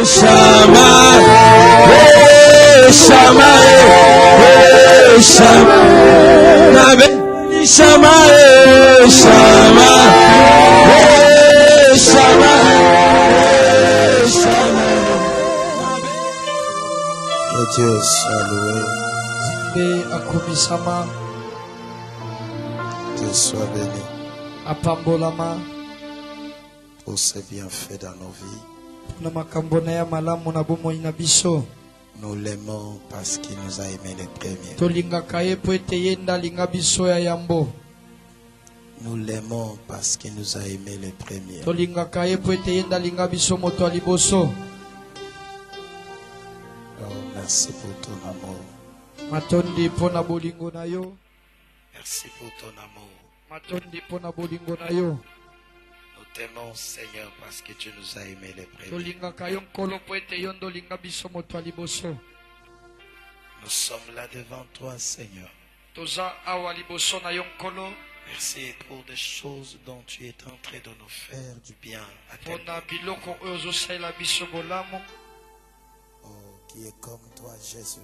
Shama, Shama, Shama, Nabe, Shama, Shama, Shama, Shama. Que Dieu soit loué. Dieu soit béni pour ses bienfaits dans nos vies. Nous l'aimons parce qu'il nous a aimés les premiers. Nous l'aimons parce qu'il nous a aimés les premiers. Oh, merci pour ton amour. Merci pour ton amour. Nous t'aimons, Seigneur, parce que tu nous as aimés les premiers. Nous sommes là devant toi, Seigneur. Merci pour des choses dont tu es en train de nous faire du bien à tes Oh, qui est comme toi, Jésus.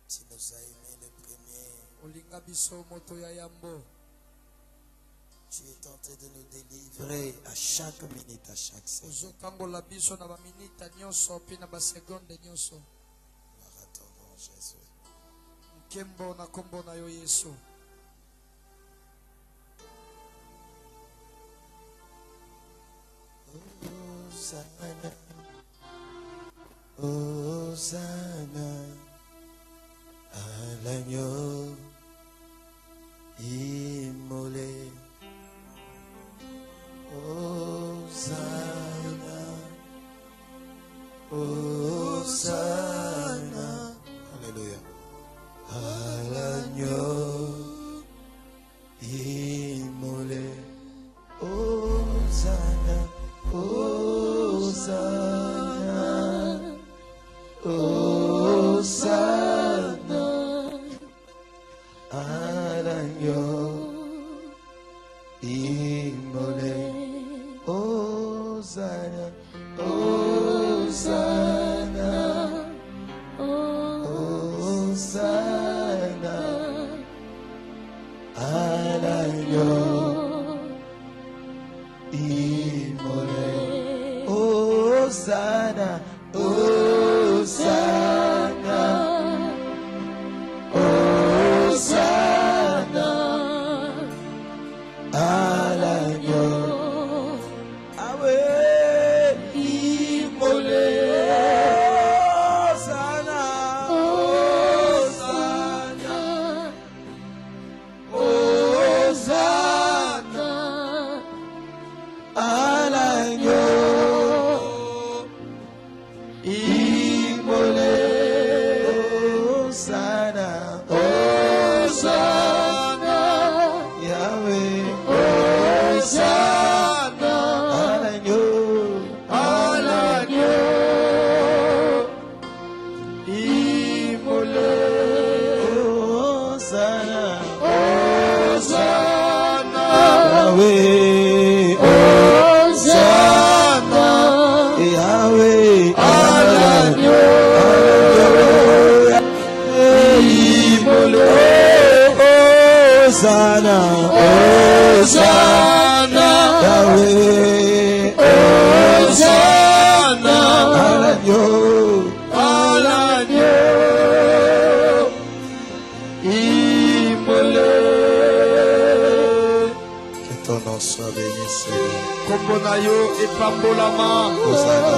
Tu nous as aimés les premiers. Tu es tenté de nous délivrer à chaque minute, à chaque seconde. Gloire à ton nom, Jésus. Hosanna, Hosanna, à l'agneau immolé. Hosanna, Hosanna, alléluia, à l'agneau immolé. Hosanna, Hosanna, Hosanna, à l'agneau immolé. Hosanna, Hosanna, Hosanna, à l'agneau immolé. Hosanna, Hosanna, Hosanna, à l'agneau. Hosanna, Hosanna, Yahweh, Hosanna, à l'agneau, immolé. Que ton nom soit béni, Seigneur. Hosanna,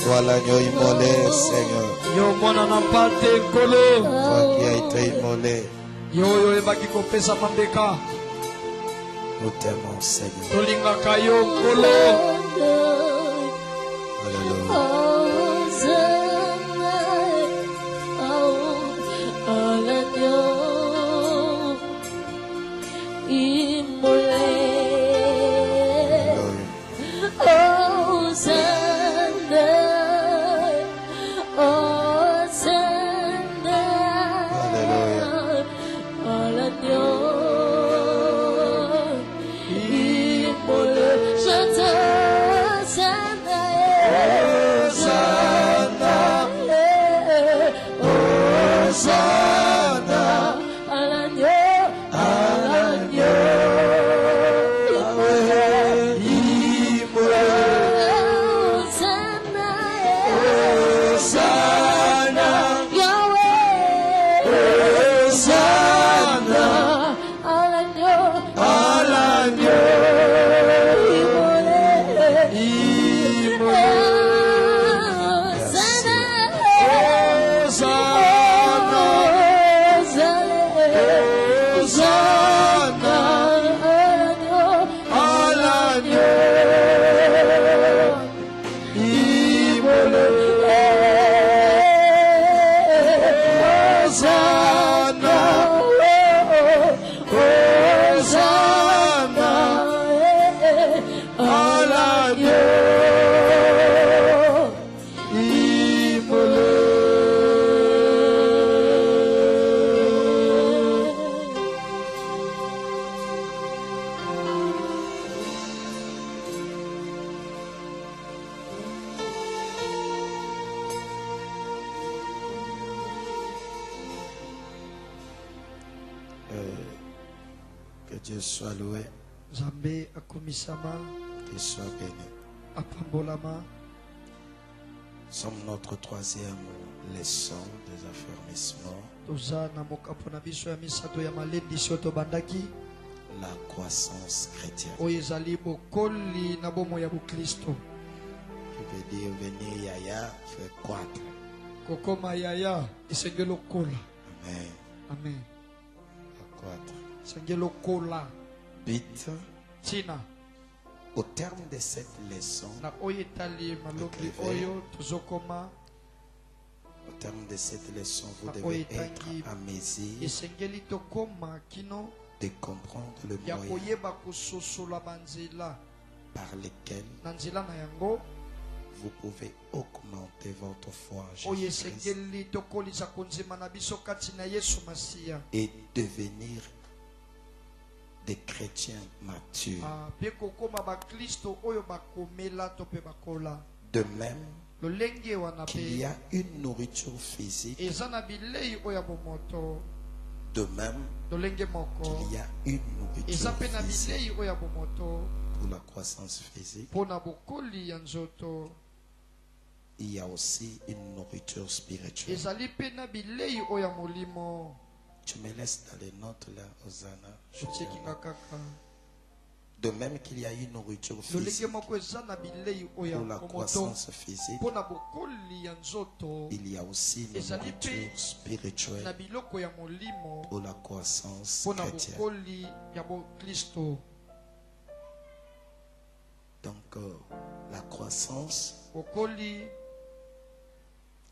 toi l'agneau immolé, Seigneur. Toi qui as été immolé. Nous t'aimons, Seigneur. Shelter. Dieu soit loué. Nzambe akumisama. Qu'il soit béni. Apambolama. Sommes notre troisième leçon des affermissements. Toza na mokapo na biso ya misato ya malendisi oyo tobandaki. La croissance chrétienne. Oyo ezali bokoli na bomo ya bokristo. Je veux dire venir yaya fait croître. Kokoma yaya esengeli okola. Amen. Amen. Croître. Esengeli okola. Vite. Tina. Au terme de cette leçon, Na oyo etali malobi oyo tozokoma. au terme de cette leçon, vous devez être à mesure esengeli tokoma kino de comprendre le ya moyen koyeba kososola banzela par lequel na nzela na yango vous pouvez augmenter votre foi en oyo Jésus-Christ esengeli tokolisa konzema na biso kati na Yesu Masiya et devenir des chrétiens matures. mpe kokoma bakristo oyo bakomela to mpe bakola De même lolenge wana qu'il y mpe a une nourriture physique, eza na bilei oyo ya bomoto de même lolenge moko qu'il y a une eza nourriture mpe na physique bilei oyo ya bomoto pour la croissance physique. mpo na bokoli ya nzoto Il y a aussi une nourriture spirituelle. ezali mpe na bilei oyo ya molimo. Tu me laisses dans les notes là, Hosanna. Je otyekinga kaka De même qu'il y a une nourriture lolenge physique moko eza na bilei oyo ya pour la bomoto croissance physique, mpo na bokoli ya nzoto il y a aussi une ezali nourriture mpe na spirituelle biloko ya molimo pour la croissance mpo na chrétienne. bokoli ya bokristo. Donc la croissance, bokoli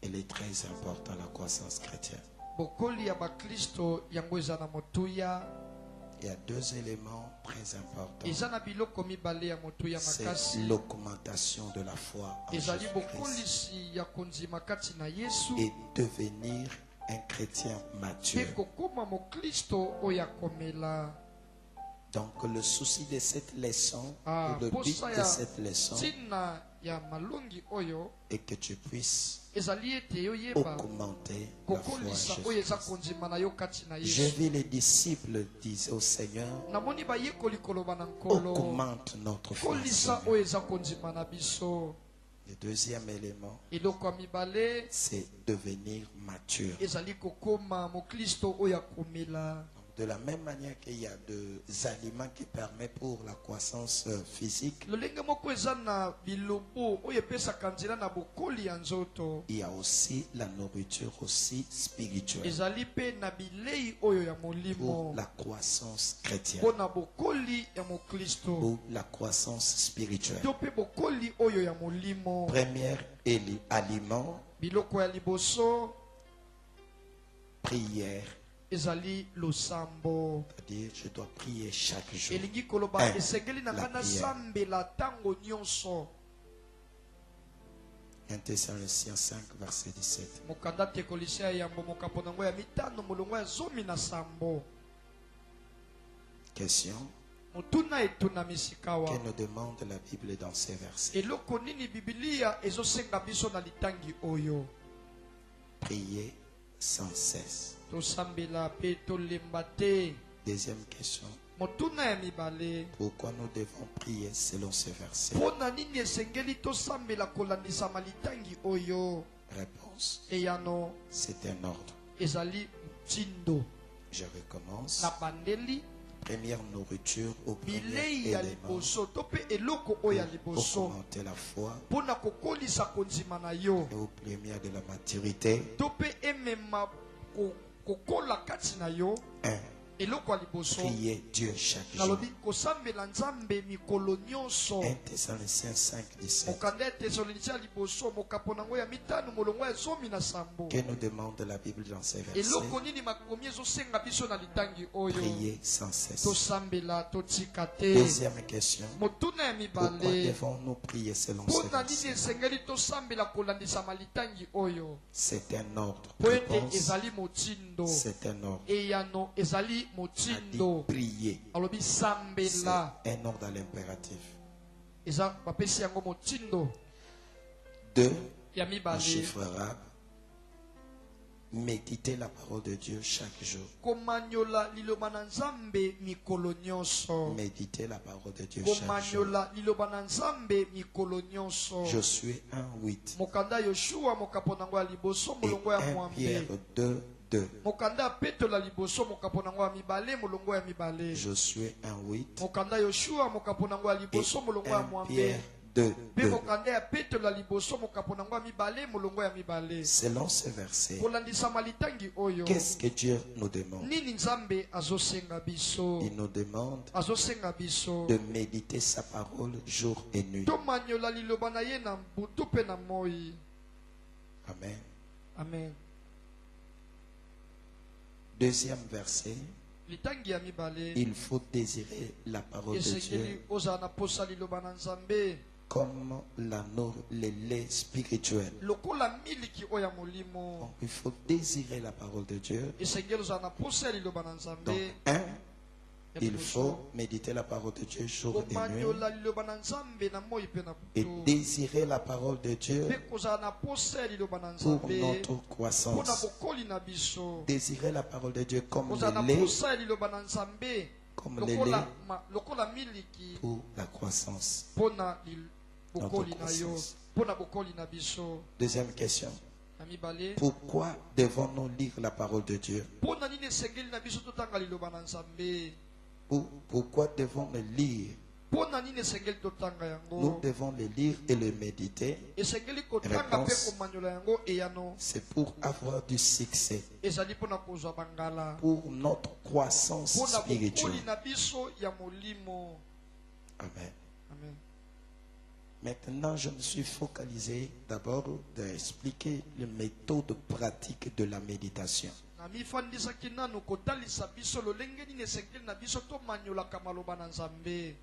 elle est très importante, la croissance chrétienne. bokoli ya bakristo yango eza na motuya. Il y a deux éléments très importants. eza na biloko mibale ya motuya C'est makasi. l'augmentation de la foi en ezali Jésus-Christ bokolisi ya konzima kati na Yesu et devenir un chrétien mpe mature. kokoma mokristo oyo akomela. Donc le souci de cette leçon, Ah, ou le but posa de ya cette leçon, ntina ya malongi oyo est que tu puisses ezali ete yoyeba augmenter la foi en kokolisa oyo eza Jésus-Christ. konzima na yo kati na J'ai Yesu. vu les disciples dire au Seigneur, namoni bayekoli koloba na nkolo augmente notre foi. kolisa Seigneur. oyo eza konzima na biso. Le deuxième élément, eloko ya mibale c'est devenir mature. ezali kokoma mokristo oyo akomela. De la même manière qu'il y a des aliments qui permettent pour la croissance physique, lolenge moko eza na bilobo oyo epesaka nzela na bokoli ya nzoto, il y a aussi la nourriture aussi spirituelle ezali mpe na bilei oyo ya pour molimo la croissance chrétienne, mpo na bokoli ya mokristo pour la croissance spirituelle. to mpe bokoli oyo ya molimo. Premier aliment, biloko ya liboso prière. ezali losambo. C'est-à-dire, je dois prier chaque jour. elingi koloba Un, esengeli na la ngai prière. nasambela ntango nyonso. 1 Thessaloniciens 5, verset 17. mokanda tekolisia ya yambo mokapo nango ya mitano molongo ya 17. Question. motuna etunamisikawa Que nous demande la Bible dans ces versets? eloko nini bibilia ezosenga biso na litangi oyo? Prier sans cesse. tosambela mpe tolemba te. Deuxième question. motuna ya mibale Pourquoi nous devons prier selon ces versets? mpo na nini esengeli tosambela kolandisama litangi oyo? Réponse. eyano C'est un ordre. ezali mtindo Je recommence. na bandeli. Première nourriture au premier bilei ya élément liboso to mpe eloko oyo ya pour liboso augmenter la foi mpo na kokolisa konzima na yo et au premier de la maturité. to mpe emema kokola kati na yo. 1. eloko ya liboso Prier Dieu chaque jour. nalobi kosambela nzambe mikolo nyonso. 1 Thessaloniciens 5, 17. mokanda ya tesalonisia ya liboso mokapo nango ya mitano molongo ya 17. Que nous demande la Bible dans ces versets? eloko nini makomi ezosenga biso na litangi oyo? Prier sans cesse. tosambela totika te. Deuxième question. motuna ya Pourquoi mibale devons-nous prier selon mpo ces na nini versets? esengeli tosambela kolandisama litangi oyo? C'est un ordre. po ete Réponse. ezali motindo. C'est un ordre. eyano ezali A dit motindo. prier. alobi C'est sambela un ordre à l'impératif. eza bapesi yango motindo. 2. ya En mibale chiffre arabe. méditer la parole de Dieu chaque jour. komanyola liloba na nzambe mikolo nyonso. Méditer la parole de Dieu chaque jour. komanyola liloba na nzambe mikolo nyonso. Josué 1:8 mokanda yoshua mokapo nango ya liboso et molongo ya 1 mwambe. Pierre 2:2. mokanda petola liboso mokapo nango ya mibale molongo ya mibale. Josué 1:8 mokanda yoshua mokapo nango ya et liboso molongo ya 1 mwambe. Pierre Pe 2:2. mokanda ya petola liboso mokapo nango ya mibale molongo ya mibale. Selon ce verset, kolandisa malitangi oyo qu'est-ce que Dieu nous demande? nini nzambe azosenga biso. Il nous demande azosenga biso de méditer sa parole jour et nuit. tomanyola liloba na ye na butu pe na moi. Amen. Amen. Deuxième verset, litangi ya mibale il faut désirer la parole de esengeli Dieu ozala na posa liloba na nzambe comme le lait spirituel. lokola miliki oyo ya molimo. Donc, il faut désirer la parole de Dieu. esengeli ozala na posa ya liloba na nzambe. Donc, il faut méditer la parole de Dieu jour et nuit komanyola liloba na nzambe na moi pe na et butu. désirer la parole de Dieu pe kozala na posa ya liloba na pour nzambe notre mpona croissance. bokoli na biso. Désirer la parole de Dieu comme kozala le na lait posa ya liloba na nzambe comme le lait lokola miliki pour la croissance. mpona bokoli Notre na yo croissance. mpona bokoli na biso. Deuxième question. na mibale Pourquoi devons-nous lire la parole de Dieu? mpona nini esengeli na biso totanga liloba na nzambe. Pourquoi devons-nous le lire? mpona nini esengeli totanga Nous yango. devons le lire et le méditer. esengeli kotanga mpe Réponse. komanyola yango eyano. C'est pour avoir du succès, ezali mpona kozwa bangala pour notre croissance mpona spirituelle. bokoli na biso ya molimo. Amen. Amen. Maintenant, je me suis focalisé d'abord d'expliquer les méthodes pratiques de la méditation. na mifandisaki nanu kotalisa biso lolenge nini esengeli na biso tomanyolaka maloba na nzambe.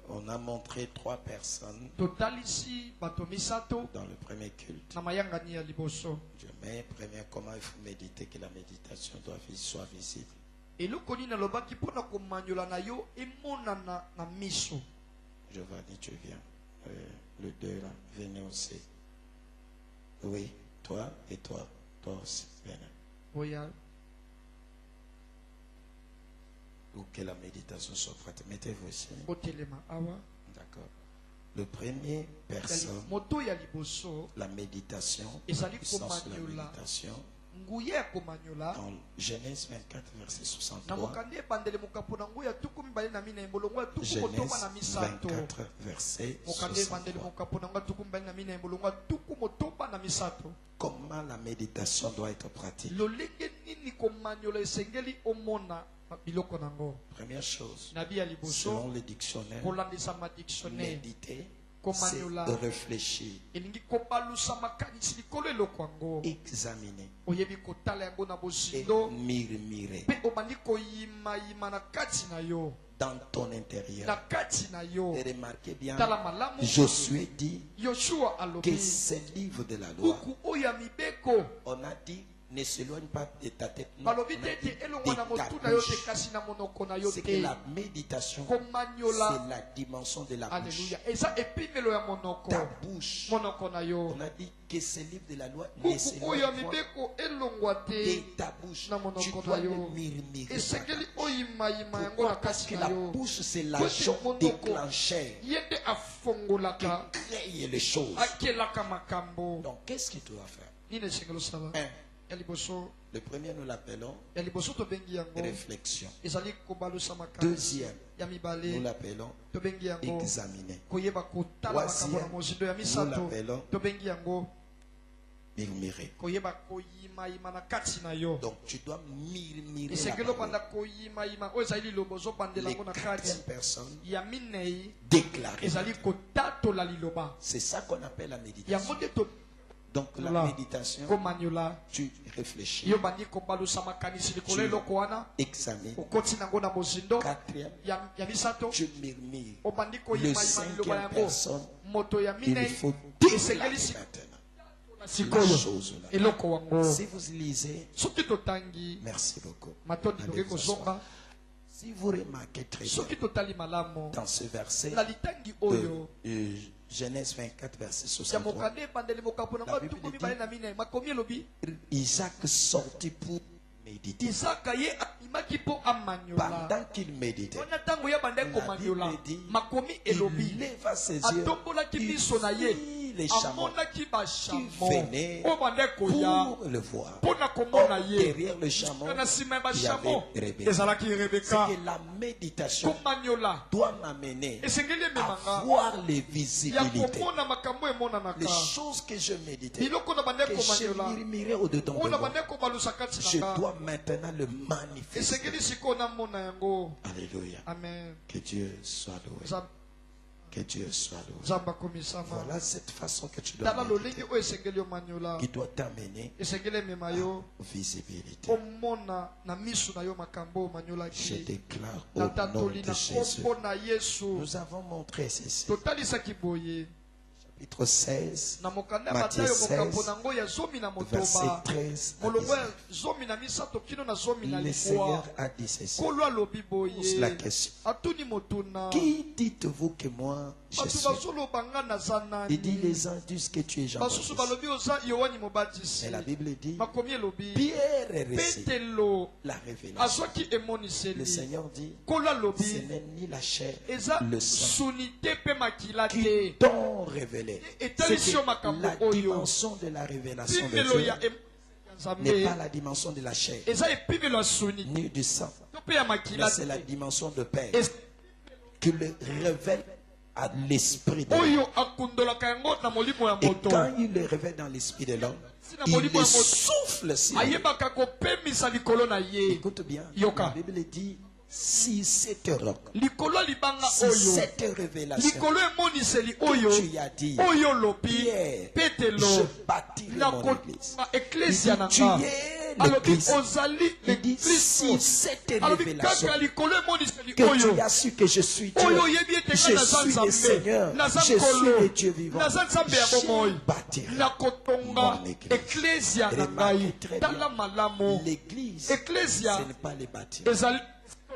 On a montré 3 personnes totalisi bato misato dans le premier culte. na mayangani ya liboso. Je mets premier comment il faut méditer, que la méditation soit visible. eloko nini alobaki mpona komanyola na yo emonana na miso. Giovanni, tu viens. Le 2 là, venez aussi. Oui, toi et toi. Toi aussi, venez. oya Ou que la méditation soit prête. Mettez-vous ici. botelema awa. D'accord. Le premier personne, moto ya liboso la méditation, ezali la puissance de la komanyola méditation, nguya ya komanyola dans Genèse 24, verset na 63. mokanda ebandele mokapo na nguya tuku mibale na mina molongo ya tuku motoba Genèse na misato. 24, verset mokanda ebandele 63. mokapo na nguya tuku mibale na mina molongo ya tuku motoba na misato. Comment la méditation doit être pratiquée? lolenge nini komanyola esengeli omona biloko nango. Première chose, nabi ya liboso selon le dictionnaire, kolandisa ma dictionnaire méditer, c'est komanyola réfléchir, elingi kobalusa makanisi likolo eloko yango. examiner oyebi kotala yango na et bozindo murmurer mpe obandi koyimayima na kati na yo dans ton na intérieur. kati na yo. Et remarquez bien, tala malamu Josué dit yoshua que alobi ce livre de la loi, buku oyo ya mibeko on a dit, ne s'éloigne pas de ta tête. Non, balobi on a te dit ete elongwa na de ta motu na yo te bouche. kasi na monoko na yo C'est que te. la méditation, komanyola c'est la dimension de la bouche. alleluya eza epimelo ya monoko Ta bouche. monoko na yo. On a dit que ce livre de la loi ne buku oyo ya s'éloigne pas mibeko elongwa te de ta bouche. na monoko Tu na dois le yo. murmurer. esengeli oyimayima yango Pourquoi? na Parce kati que na la yo. bouche, c'est Côté l'agent monoko. déclencheur ye nde qui afongolaka crée les choses. akelaka makambo. Donc, qu'est-ce que tu dois faire? nini esengeli osala. Un, ya liboso le premier, nous l'appelons ya liboso tobengi yango réflexion. ezali kobalusa makanisi. Deuxième, ya nous mibale l'appelons tobengi yango examiner. koyeba kotala makambo na mozindo ya Nous misato. l'appelons tobengi yango murmurer. koyeba koyimayima na kati na yo. Donc, tu dois murmurer la esengeli parole. obanda koyimayima oyo ezali liloba ozobandela Les yango na kati. quatrième personne ya minei déclarée. ezali kotatola liloba C'est ça qu'on appelle la yango méditation. nde Donc, la Voilà. méditation, komanyola tu réfléchis, yo bandi kobalusa makanisi likolo eloko wana examines. okoti nango na mozindo Quatrième, ya misato tu murmures. obandi Le koyimayima liloba cinquième yango personne, moto ya il minei faut esengeli déclarer maintenant la sikoyo chose là. eloko wango. Si vous lisez, soki totangi merci beaucoup. matoni Allez toke vous kozonga. asseoir. Si vous remarquez très bien soki totali malamu dans ce verset na litangi de oyo Genèse 24, verset ya 63. mokande ebandeli mokambo na La ngo Bible tuku dit- mibale na minei makomi elobi Isaac sortit pour méditer. isaka ye amimaki mpo amanyola Pendant qu'il méditait, wana ntango ye abandaki La komanyola Bible dit, makomi il elobi leva ses yeux, atombolaki il miso na ye vit les chameaux amonaki bashamo venaient oyo bandaki koya pour le voir. mpo na komona Or, ye derrière le chameau, na nsima ya il y avait bashamo Rebecca. ezalaki C'est rebeka que la méditation komanyola doit m'amener esengeli ememanga à voir les ya visibilités. komona makambo emonanaka Les choses que je méditais, biloko na bandaki que je komanyola murmurais au-dedans oyo de na moi, bandaki kobalusa kati je na nga dois maintenant le manifester. esengeli sikoyo namona yango Alléluia. amen Que Dieu soit loué. Que Dieu soit loué. nzambe akomisama Voilà cette façon que tu dois tala méditer, lolenge oyo esengeli omanyola qui doit t'amener esengeli emema yo aux visibilités. omona na miso na yo makambo Je omanyolaki déclare au na nom tatoli de na Jésus. kombo na yesu Nous avons montré ceci. totalisaki boye Chapitre 16, na mokanda ya Matthieu matayo mokambo 16, nango ya zomi na verset motoba 13 à molongo ya 19. zomi na misato kino na zomi na Le likwa Seigneur a dit ceci. kolo alobi Pose la boye question. atuni motuna Qui dites-vous que moi je bato suis? bazoloba nga naza Il dit nani les uns disent que tu es Jean basusu Baptiste. balobi oza yohani mobatisi Mais la Bible dit makomi elobi Pierre est reçu petelo la révélation. azwaki Le emoniseli Seigneur dit kolo ce alobi n'est ni la chair, eza le sang suni te mpe makila qui te t'ont révélé. etalisi C'est yo que makambo la oyo dimension de la révélation de pimelo ya Dieu ya n'est nzambe pas la dimension de la chair, eza epimelo ya suni ni du sang, to mpe ya mais makila c'est la te dimension de Père Es- qui le révèle à l'esprit de l'homme. oyo akundolaka yango na molimo ya Et moto quand il le révèle dans l'esprit de l'homme, sina il molimo le ya moto souffle sur lui. ayebaka kopemisa likolo na ye Écoute bien, Yoka. la Bible dit si cette roc, likolo ya libanga si oyo cette révélation likolo emoniseli oyo que tu as dit, oyo lobi Pierre, petelo je bâtirai na mon église. kotonga Il eklesia dit, na tu nga es alobi l'église. ozali Il dit si lekristo cette alobi révélation kaka likolo emoniseli que oyo tu as su que je suis Dieu, oyo oyebi ete je nga naza suis le nzambe Seigneur, naza je suis nkolo le Dieu vivant, naza nzambe ya bomoi je bâtirai nakotonga mon église. eklesia na Remarquez ngai très bien. tala malamu L'église, eklesia ce n'est pas les bâtiments. ezali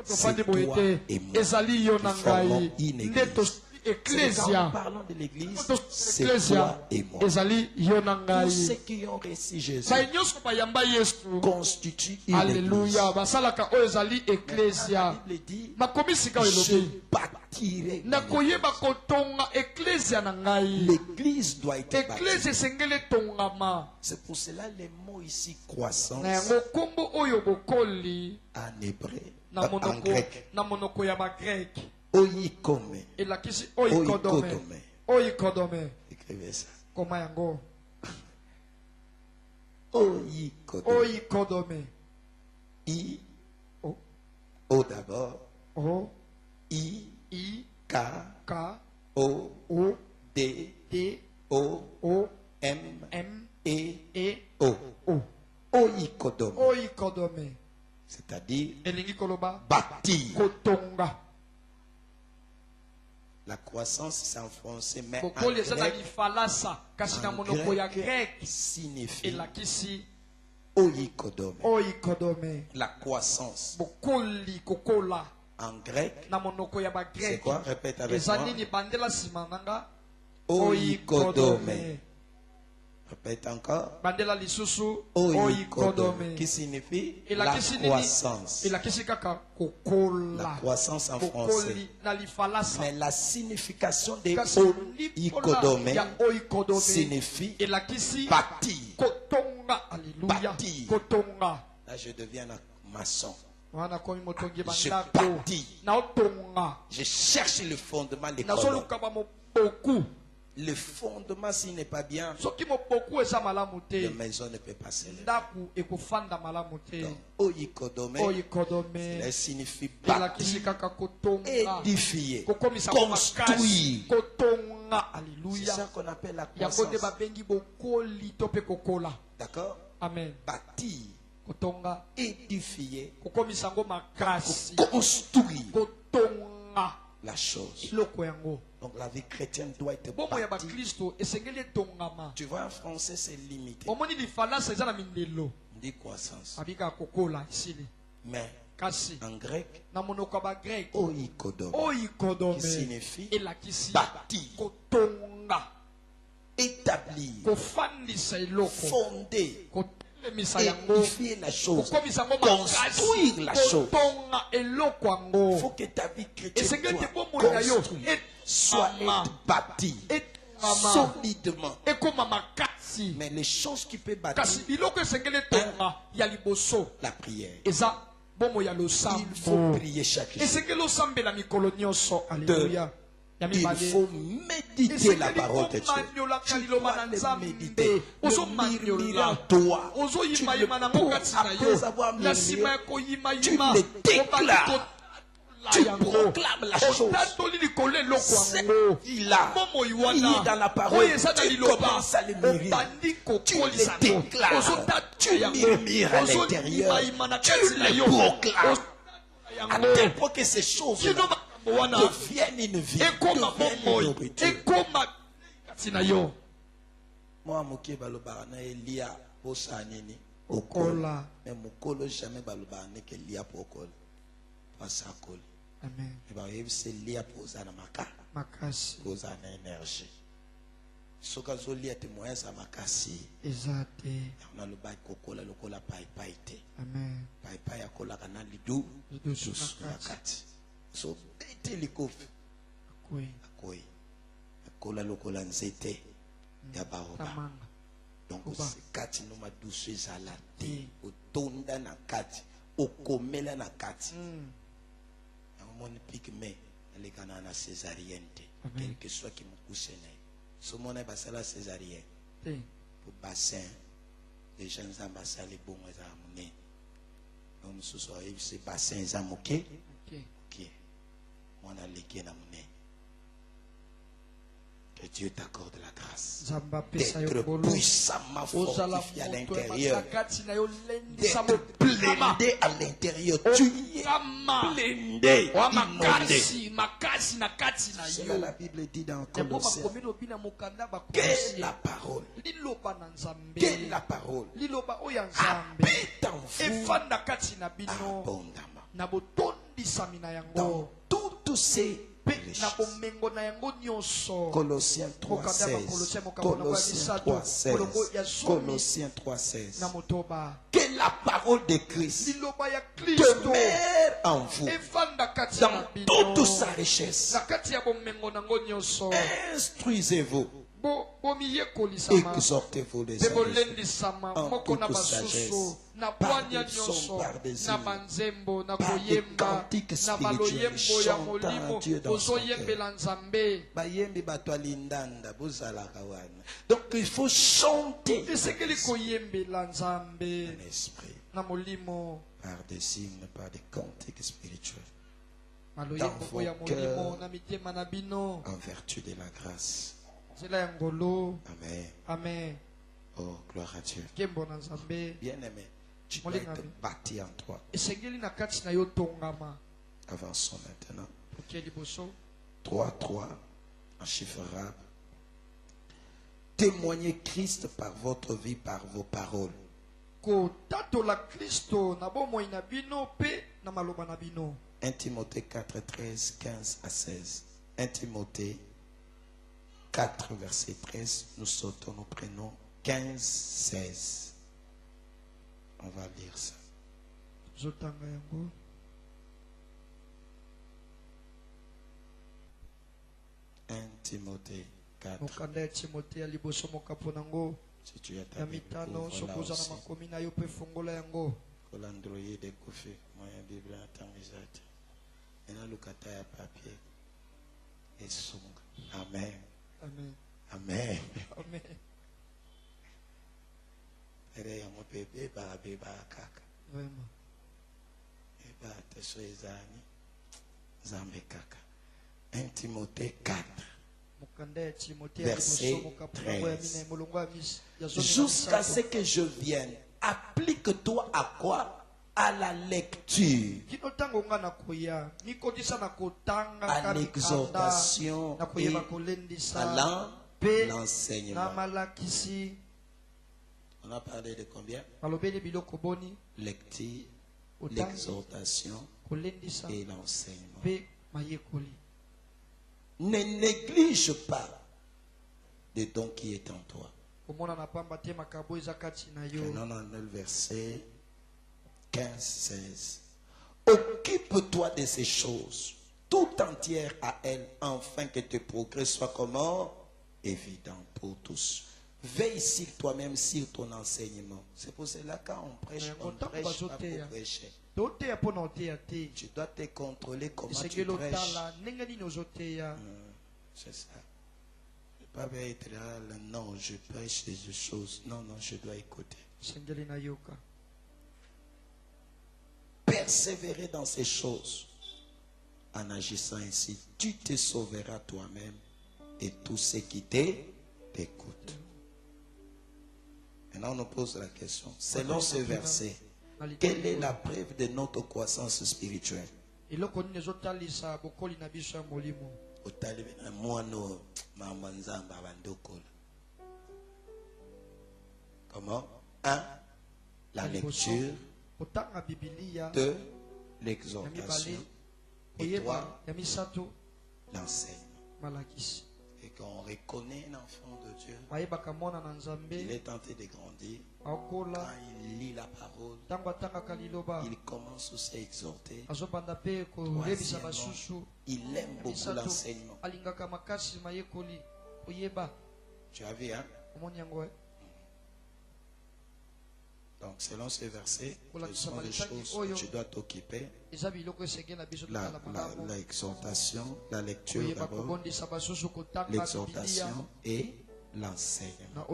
tofandi boye toi te et moi ezali yo na qui formons ngai une église. nde tosali C'est que quand eklesia nous parlons de l'église, tosali c'est eklesia toi et moi. ezali yo na Tous ceux ngai qui ont reçu Jésus bai nyonso bayamba yesu constituent une église. alleluya basalaka oyo ezali La eklesia Bible dit, makomi sika oyo je elobi bâtirai mon nakoyeba église. kotonga eklesia na ngai L'église doit être eklesia bâtie. esengeli etongama C'est pour cela les mots ici, croissance, na yango nkombo oyo bokoli en hébreu, na en monoko grec, na monoko ya bagreke oikome. elakisi oikodome Oikodome. oikodome Écrivez ça. koma yango Oikodome. oikodome I, o O d'abord, o I, i K, k O, o D, d O, o M, m E, e O. o Oikodome. oikodome C'est-à-dire elingi koloba bâtir. kotonga La croissance, c'est en français, mais en bokoli eza na grec, lifalasa kasi na en monoko ya grec greke signifie elakisi oikodome. oikodome La croissance. bokoli kokola En grec, na monoko ya c'est bagreke quoi? Répète avec eza moi. nini bandela nsima nanga Oikodome. Répète encore. bandela lisusu Oikodome. oikodome Qui signifie la elakisi nini croissance. elakisi kaka La kokola croissance en français. bokoli na lifalasa Mais la signification de kasi lipola oikodome ya oikodome signifie elakisi bâtir. kotonga alleluya Bâtir. kotonga Là, je deviens un maçon. wana komi motongi Je bandako bâtis. naotonga Je cherche le fondement, les colonnes. nazoluka bamoboku Le fondement, s'il n'est pas bien, soki moboku eza malamu la te maison ne peut pas s'élever. ndaku ekofanda malamu te Donc, oikodome, oikodome elle signifie elakisi bâtir, kaka kotonga édifier, kokomisa ngo construire. makasi kotonga C'est alleluya ça qu'on appelle la yango nde croissance. babengi bokoli to mpe kokola D'accord? amen Bâtir, kotonga édifier, kokomisa ngo makasi construire kotonga la chose. biloko yango Donc la vie chrétienne doit être bomoi ya bâtie. bakristo esengeli etongama Tu vois, en français, c'est limité. omoni lifalasa eza na mindelo On dit croissance. abika kokola esili Mais kasi en grec, na monoko ya bagreke oikodome, oikodome qui signifie elakisi bâtir. kotonga établir, kofandisa eloko, fonder, kotelemisa yango, édifier la chose, kokomisa yango construire la makasi, chose. kotonga eloko Il yango. faut que ta vie chrétienne Esengeli soit bomoi na yo construite, soit bâtie etongama solidement. ekoma makasi. Mais les choses qui peuvent bâtir, Kasi biloko esengeli etonga ya liboso la prière. eza bomo ya Il faut losambo. prier chaque jour. Esengeli osambela mikolo nyonso. Alléluia. Ya Il mibale. faut méditer la parole de Dieu. Tu dois dois le méditer, le murmurer en toi. Tu le poses après avoir murmuré, tu le déclares. Tu proclames la chose. Il est dans la parole. Tu commences à le murmurer. Tu le déclares. Tu murmures à l'intérieur. Tu le proclames. À tel point que ces choses deviennent une vie, deviennent une nourriture. Moi, moké balobara na Elia posa nini okola. Mais mokolo jamais balobara ne que Elia pokola. Pasa kola. Amen. Et bah c'est Elia posa na maka. Makasi. Posa na énergie. Soka zo lia témoin sa makasi. Ezate. On a le bail kokola lokola pai te. Amen. Pai akola kana lidu. Juste nakati. So bete likofi. Akoi. Akola lokola nzete. Yabaoba. Donc c'est kati no madusu ezala te. Otonda na kati. Okomela na kati. Mon pigme alekana na césarienne. Quel que soit qui me couche na. So mon basala césarienne. Pour bassin. Les gens en bassin les bons za amné. Donc ce soir c'est bassin za moké. OK. Mon aleki na mné. Que Dieu t'accorde la grâce d'être puissamment fortifié à l'intérieur, d'être blindé à l'intérieur. Tu es blindé, inondé. Cela la Bible dit dans Colossiens. Quelle la parole, quelle la parole habite en vous abondamment dans toutes ces Colossiens 3:16. Colossiens 3:16. Colossiens 3:16. Que la parole de Christ demeure en vous dans toute sa richesse. Instruisez-vous. Exhortez-vous les uns les autres en toute sagesse, par des psaumes, par des hymnes, par des cantiques spirituels, chantant Dieu dans son cœur. Donc il faut chanter en esprit, par des hymnes, par des cantiques spirituels, dans vos cœurs, en vertu de la grâce. Amen. Amen. Oh, gloire à Dieu. Bien-aimé, tu dois être bâti en toi. Avançons maintenant. 3:3, un chiffre arabe. Témoignez Christ par votre vie, par vos paroles. 1 Timothée 4:13, 15 à 16. 1 Timothée 4, verset 13, nous sautons, nous prenons 15, 16. On va lire ça. 1 Timothée 4. Si tu as ta Bible, ouvre-la aussi. Pour l'Android et Kofi, moyen Bible en Tangisate. Et là, le kata ya papier. Et song. Amen. Amen. Amen. Amen. Vraiment. 1 Timothée 4. Verset 13. Jusqu'à ce que je vienne, applique-toi à quoi? À la lecture, à l'exhortation et à l'enseignement. On a parlé de combien? Lecture, l'exhortation et l'enseignement. Ne néglige pas des dons qui est en toi. Prenons le verset 15-16. Occupe-toi de ces choses, tout entière à elle, afin que tes progrès soient comment? Évidents pour tous. Veille sur toi-même, sur ton enseignement. C'est pour cela quand on prêche pas pour prêcher. Tu dois te contrôler comment tu prêches. C'est ça. Je ne peux pas être là, non, je prêche des choses. Non, non, je dois écouter. Persévérer dans ces choses. En agissant ainsi, tu te sauveras toi-même et tous ceux qui t'écoutent. Maintenant, on nous pose la question. Selon ce verset, quelle est la preuve de notre croissance spirituelle? Comment? 1. La lecture. 2. L'exhortation. Et 3. L'enseignement. Et quand on reconnaît un enfant de Dieu, il est tenté de grandir. Quand il lit la parole, il commence aussi à exhorter. Troisièmement, il aime beaucoup l'enseignement. Tu as vu, hein? Donc, selon ce verset, ce sont les choses que tu dois t'occuper. L'exhortation, la lecture d'abord, l'exhortation et l'enseignement.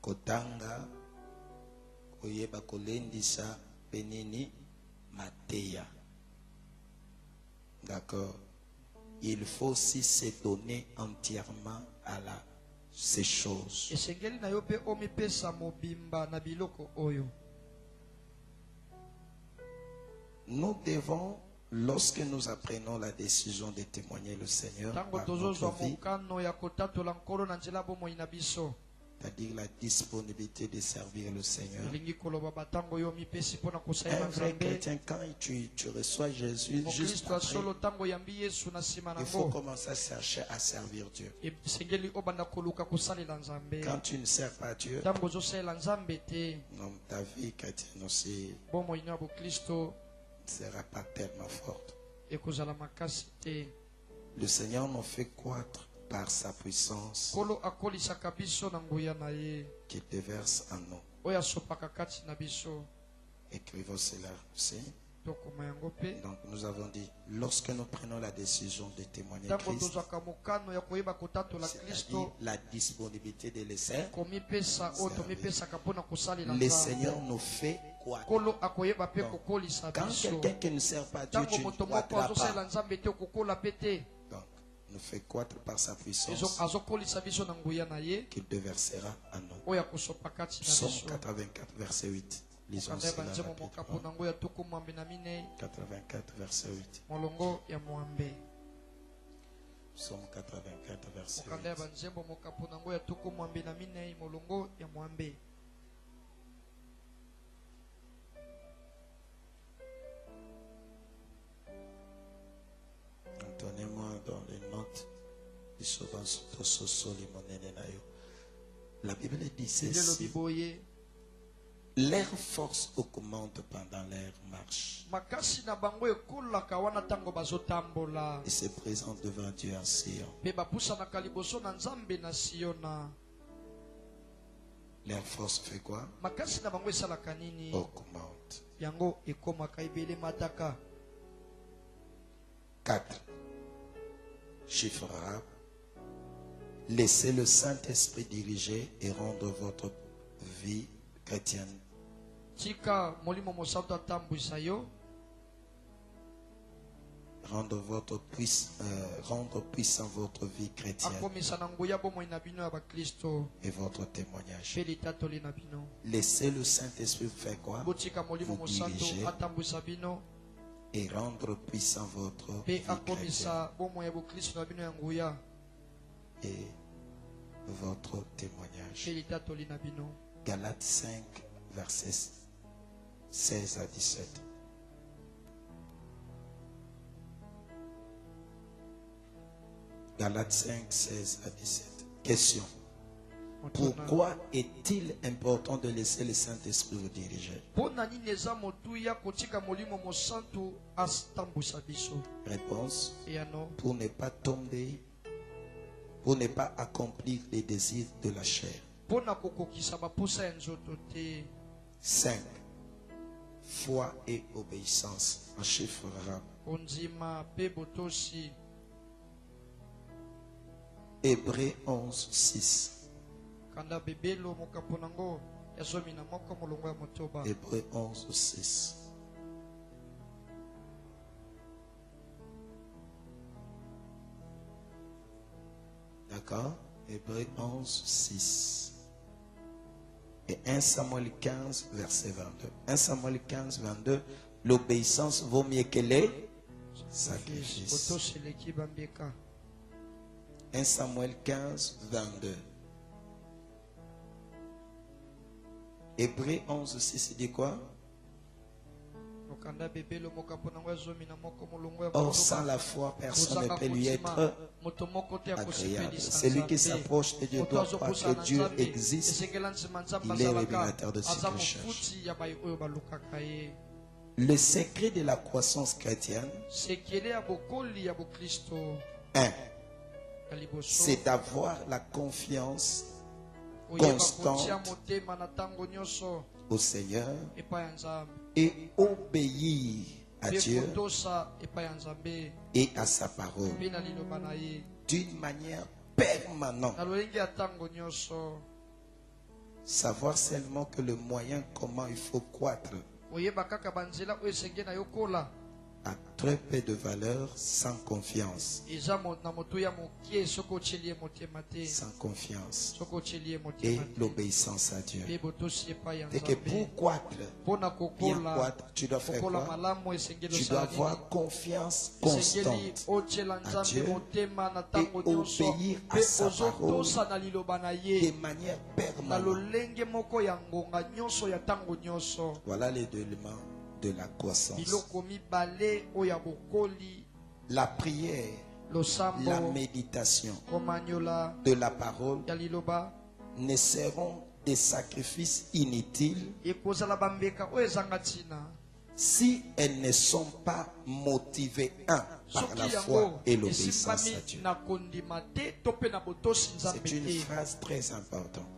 Kotanga, koyeba kolendisa penini mateya. D'accord. Il faut aussi se donner entièrement à ces choses. Nous devons, lorsque nous apprenons la décision de témoigner le Seigneur dans notre vie, c'est-à-dire la disponibilité de servir le Seigneur. Un vrai chrétien, quand tu reçois Jésus, juste après, il faut commencer à chercher à servir Dieu. Quand tu ne sers pas Dieu, ta vie chrétienne aussi ne sera pas tellement forte. Le Seigneur nous fait croître par sa puissance qu'il déverse en nous. Écrivons cela aussi. Donc nous avons dit, lorsque nous prenons la décision de témoigner Christ, c'est-à-dire la disponibilité de le servir, le Seigneur nous fait croître. Quand quelqu'un qui ne sert pas Dieu, tu ne croîtras pas. Donc, nous fait croître par sa puissance qu'il déversera à nous. Psaume 84, verset 8. Lisons cela rapidement. 84, verset 8. Psaume 84, verset 8. Donnez-moi dans les notes. La Bible dit ceci. Leur force augmente pendant leur marche. Et se présente devant Dieu en Sion. Leur force fait quoi? Augmente. 4. Chiffre arabe. Laissez le Saint-Esprit diriger et rendre votre vie chrétienne. Rendre puissant votre vie chrétienne et votre témoignage. Laissez le Saint-Esprit faire quoi? Vous diriger et rendre puissant votre vie chrétienne et votre témoignage. Galates 5, versets 16 à 17. Galates 5, 16 à 17. Question. Pourquoi est-il important de laisser le Saint-Esprit vous diriger? Réponse. Pour ne pas tomber, pour ne pas accomplir les désirs de la chair. 5. Foi et obéissance en chiffre arabe. Hébreux 11, 6. Hébreux 11, 6. D'accord? Hébreux 11, 6. Et 1 Samuel 15, verset 22. 1 Samuel 15, 22. L'obéissance vaut mieux que les sacrifices. 1 Samuel 15, 22. Hébreux 11, 6, il dit quoi? Or, sans la foi, personne ne peut lui être agréable. Celui qui s'approche de Dieu doit croire que Dieu existe. Il est révélateur de ce qu'il cherche. Le secret de la croissance chrétienne, 1. C'est d'avoir la confiance constante au Seigneur et obéir à Dieu et à sa parole d'une manière permanente. Savoir seulement que le moyen comment il faut croître a très peu de valeur sans confiance. Sans confiance et l'obéissance à Dieu. Et que pour croître, bien croître, tu dois faire quoi? Tu dois avoir confiance constante à Dieu et obéir à sa parole de manière permanente. Voilà les deux éléments de la croissance. La prière, la méditation de la parole ne seront des sacrifices inutiles si elles ne sont pas motivées par la foi et l'obéissance à Dieu. C'est une phrase très importante.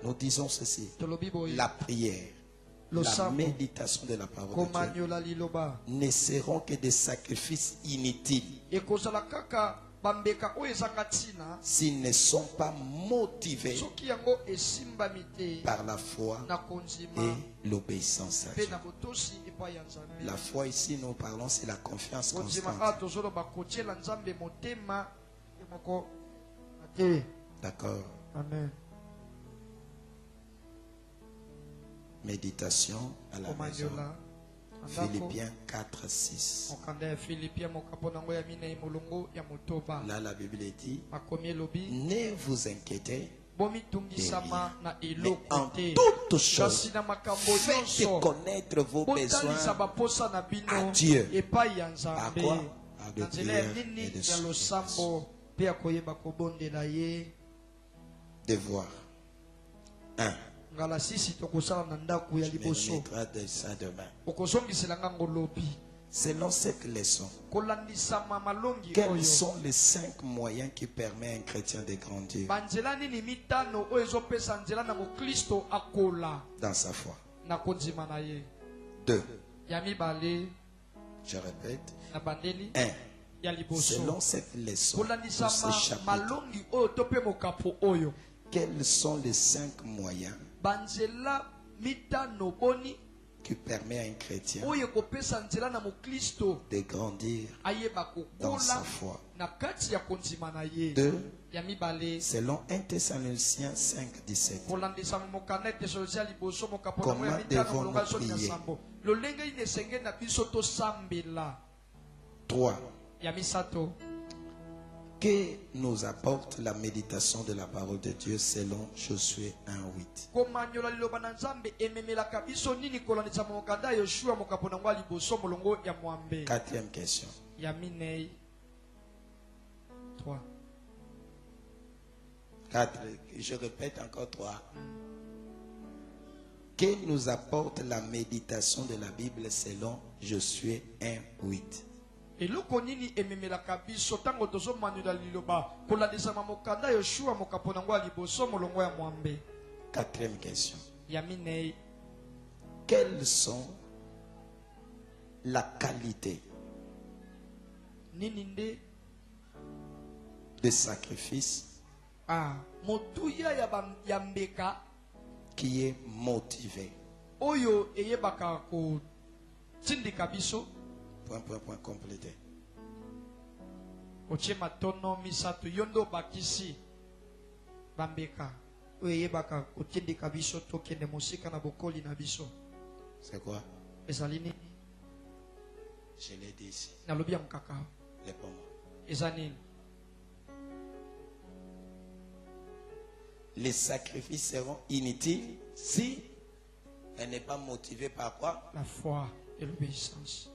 Nous disons ceci: la prière, la méditation de la parole de Dieu ne seront que des sacrifices inutiles s'ils ne sont pas motivés par la foi et l'obéissance à Dieu. La foi ici, nous parlons, c'est la confiance constante. D'accord. Amen. Méditation à la maison. Philippiens 4, 6. Là, la Bible dit: ne vous inquiétez de rien, mais en toutes choses, faites connaître vos besoins à Dieu. Par quoi? Par de prières et de supplications. Devoir 1. Je me remettrai de ça demain. Selon cette leçon, quels sont les 5 moyens qui permettent à un chrétien de grandir dans sa foi? 2. Je répète. 1. Selon cette leçon, ce chapitre, quels sont les 5 moyens qui permet à un chrétien de grandir dans sa foi? 2. Selon 1 Thessaloniciens 5, 17, comment devons-nous prier? 3. Que nous apporte la méditation de la parole de Dieu selon Josué 1, 8? 4e question. 4. Je répète encore 3. Que nous apporte la méditation de la Bible selon Josué 1:8? Et le konini ememela kabiso tango tozo manula liloba kola desama mokanda Yoshua mokaponangwa liboso molongo ya mwambe. 4e question. Yamine. Quelles sont la qualité nininde de sacrifice motuya ya mbeka qui est motivé? Oyo eyebaka ko tindika biso. Point complété. Ochema tono misato yondo bakisi bambeka oyo eyebaka ko tindika biso tokende mosika na bokoli na biso. C'est quoi? Ezalini. Je l'ai dit ici. Nalobi ya mkaka. Réponds-moi. Ezanini. Les sacrifices seront inutiles si elle n'est pas motivée par quoi? La foi et l'obéissance.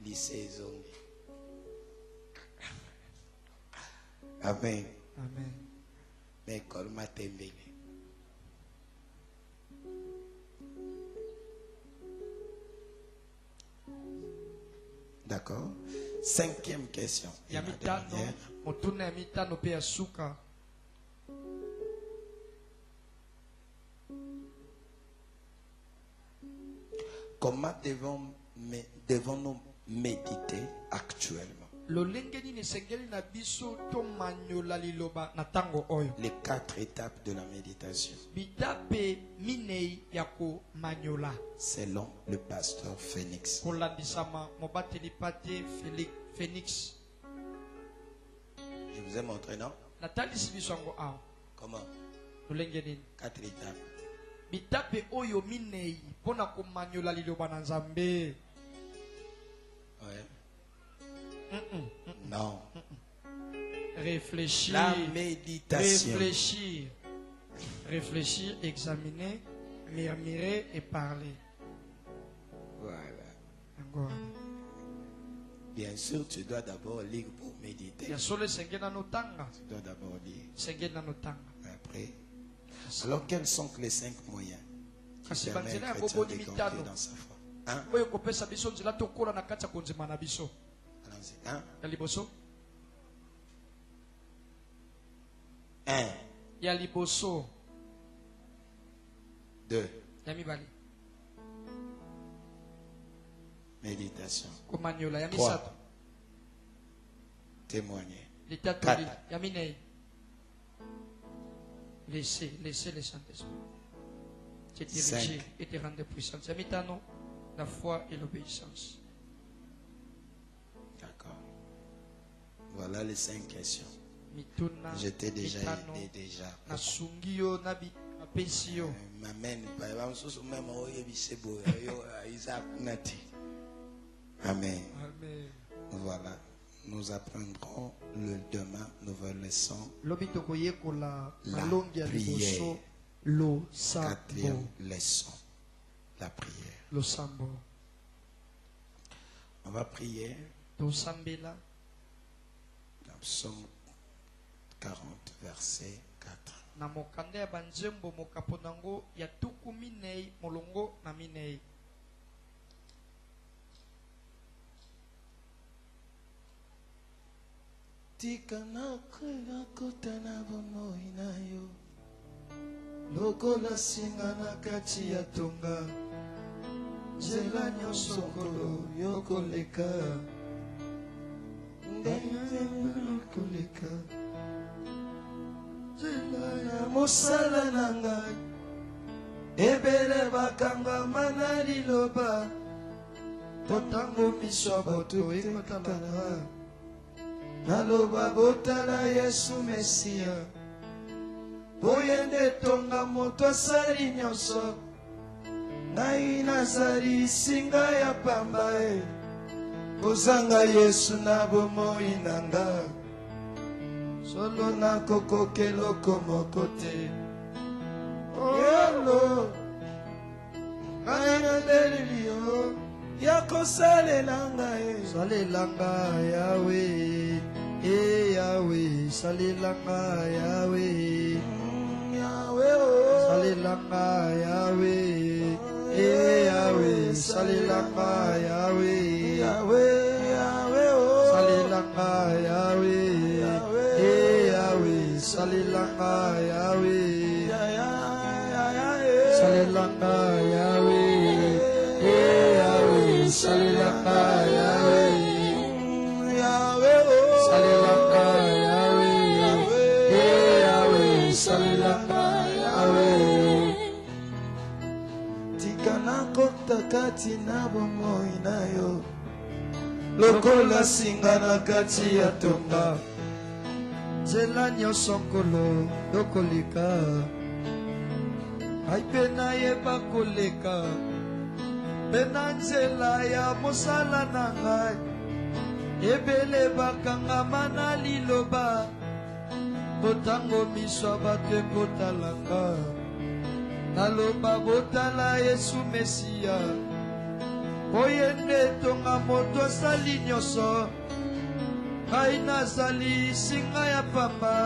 Lycée Zongi. Amen. Amen. Mais Kolma Tembele. D'accord. 5e question. Et la dernière. Comment devons-nous méditer actuellement? Les 4 étapes de la méditation. Selon le pasteur Phoenix. Je vous ai montré, non? Comment? 4 étapes. Bitape oyo minei pona komanyola liloba na Nzambe. Ouais. Non. Réfléchir. La méditation. Réfléchir, examiner, murmurer et parler. Voilà. Encore. Bien sûr, tu dois d'abord lire pour méditer. Tu dois d'abord lire. Après. Alors, quels sont les 5 moyens qui permettent à chrétien de grandir dans sa foi? Hein? Allons-y. Hein? 1. 2. Méditation. 3. Témoigner. 4. Laissez le Saint-Esprit te diriger et te rendre puissant. La foi et l'obéissance. D'accord. Voilà les 5 questions. Je t'ai déjà aidé déjà. Amen. Voilà. Nous apprendrons le demain nouvelle leçon. La prière. 4e leçon. La prière. On va prier. Dans Psaume 40, verset 4. Tikana kwela kotana bomoi na yo lokola singa na kati ya tonga nzela nyonso kolo yokoleka ndenge yokoleka nzela ya mosala na ngai ebele bakangama na liloba totango miso bato ekotala naloba botala Yesu Mesia boyende tonga moto asali nyonso ngai nazali singa ya pamba kozanga Yesu na bomoi nanga solo nakokoka eloko moko te yalo ngai nadeleli yo ya kosalela ngai salelanga yawe Yahweh, salilanga Yahweh, salilanga Yahweh, Yahweh, salilanga Yahweh, salilanga Yahweh, Yahweh, salilanga Yahweh, salilanga Yahweh, Yahweh, salilanga Yahweh. Salilanga Yahweh, Yahweh, salilanga Yahweh. Tikana kota kati na bomoi na yo, lokola singa na kati ya tonga. Nzela nyonso nkolo yokoleka, ngai mpe nayeba koleka, mpe na nzela ya mosala na ngai. Ebele bakangama na liloba, botango miso bato ekotalanga, naloba botala Yesu Mesia, oye nde tonga moto asali nyonso, ngai nazali singa ya pamba,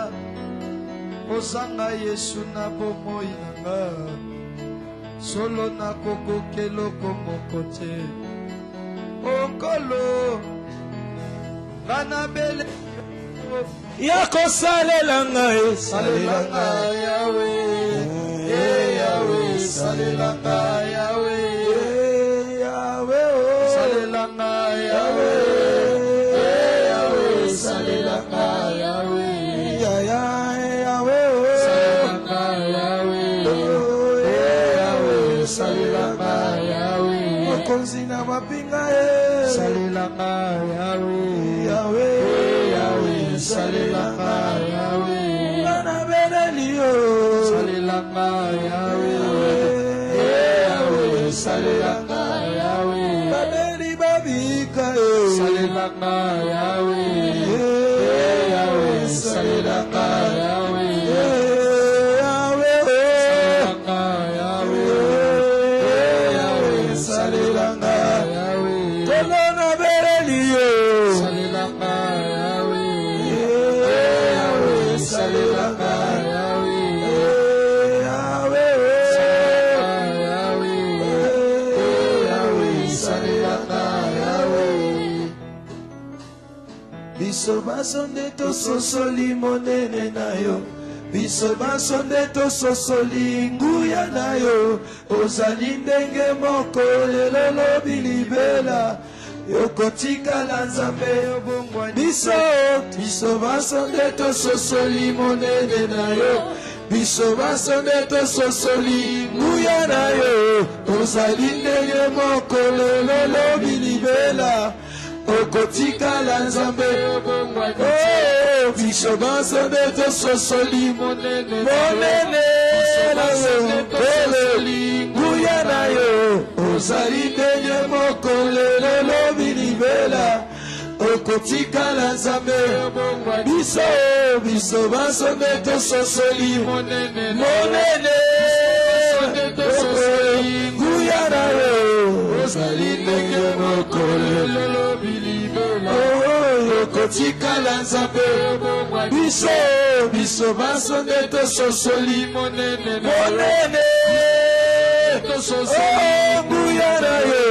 kozanga Yesu na bomoi nanga, solo nakokokeloko moko te, onkolo bana bele yako salelanga salelanga Yahweh, Yahweh, salelanga Yahweh, Yahweh, salelanga Yahweh, Yahweh, salelanga Yahweh, Yahweh, salelanga Yahweh, Yahweh, salelanga Yahweh, okonzina mapinga salelanga Yahweh, Yahweh, salelanga Yahweh, bana benelio salelanga Yahweh, Yahweh, salelanga Yahweh, baneli babika salelanga Yahweh, Yahweh, salelanga Yahweh, salelanga Yahweh, Yahweh, salelanga Yahweh, kolona benelio salelanga salilanga Yahweh, Yahweh, salilanga Yahweh. Biso basonde to sosoli monene na yo, biso basonde to sosoli nguya na yo, ozali ndenge moko lelo lobi libela, yokotikala nzambe yobongwa biso basonde to sosoli monene na yo, biso basonde to sosoli nguya na yo, ozali ndenge moko lelo lobi libela, okotikala nzambe yobongwa biso basonde to sosoli monene na yo, nguya na yo, ozali ndenge moko lelo lobi libela, okotikala nzambe biso basonde to sosoli monene nguya na yo, ozali ndenge moko lelo lobi libela, okotikala nzambe biso basonde to sosoli monene nguya na yo,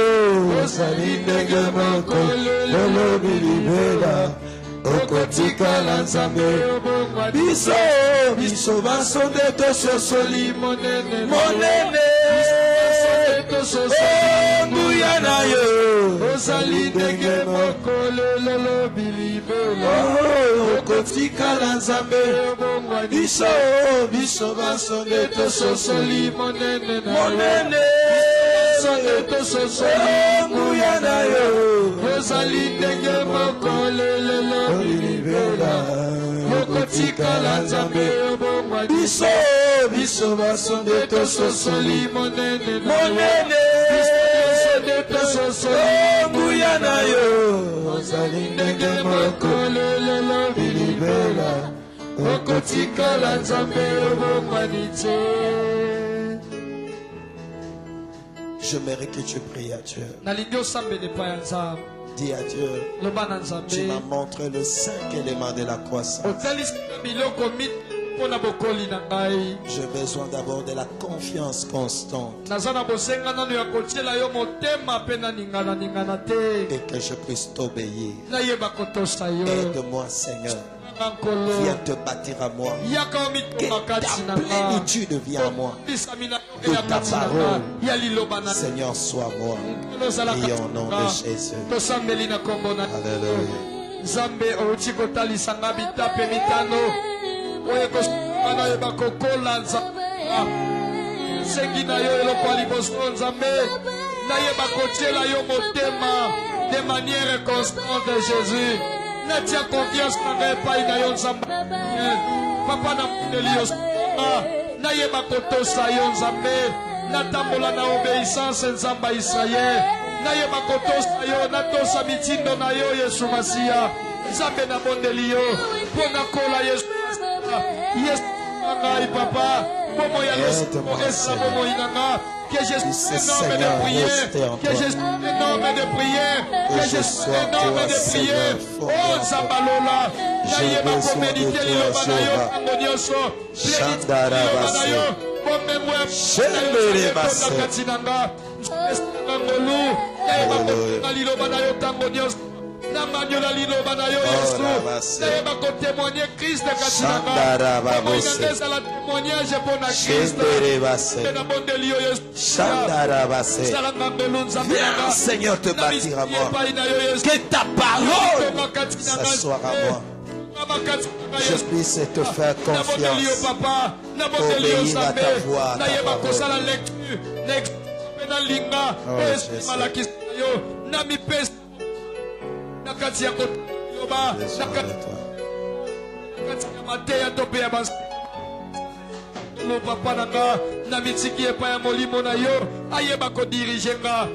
ozali ndenge moko lelo bilibela, okotikala nzambe biso basonde to sosoli monene nguya na yo, ozali ndenge moko lelo bilibela, okotikala nzambe biso basonde to sosoli monene nguya na yo, ozali ndenge moko lelo bilibela, okotikala nzambe biso basonde to sosoli monene nguya na yo, ozali ndenge moko lelo bilibela, okotikala nzambe obongwani te. J'aimerais que tu pries à Dieu. nalingi osambe epai ya Nzambe. Dis à Dieu, tu m'as montré le 5 éléments de la croissance. J'ai besoin d'abord de la confiance constante. Et que je puisse t'obéir. Aide-moi, Seigneur. Viens te bâtir à moi. Que ta plénitude vienne à moi. Que ta parole, Seigneur, soit moi. Et au nom de Jésus. Alléluia. Zambe ochiko tali sangabi tape mitano oye kosana eba kokola nzamba sengi na yo eloko aliboso nzambe na yeba kotiela yo motema de manière constante Jésus na tia confiance na ngai epai na yo nzamba papa na mondeli yo na yeba kotosa yo nzambe natambola na obéissance nzamba Israël na yeba kotosa yo natosa mitindo na yo Yesu Masia nzambe na mondeli yo pona kola Yesu Yesu ngai papa bomo ya Yesu esa bomo inanga que je sois énorme de prière que je sois énorme de prière que je sois énorme de prière oh nzambalola na yeba ko méditer liloba na yo tango nyonso Chandara Basse. Chendere Basse. Viens, Seigneur, te bâtir à moi. Que ta parole s'assoie à moi. Je puisse te faire confiance. Obéir à ta voix, à ta parole. Oh, Jésus. Papa nanga na mitiki epa ya molimo na yo ayeba ko diriger nga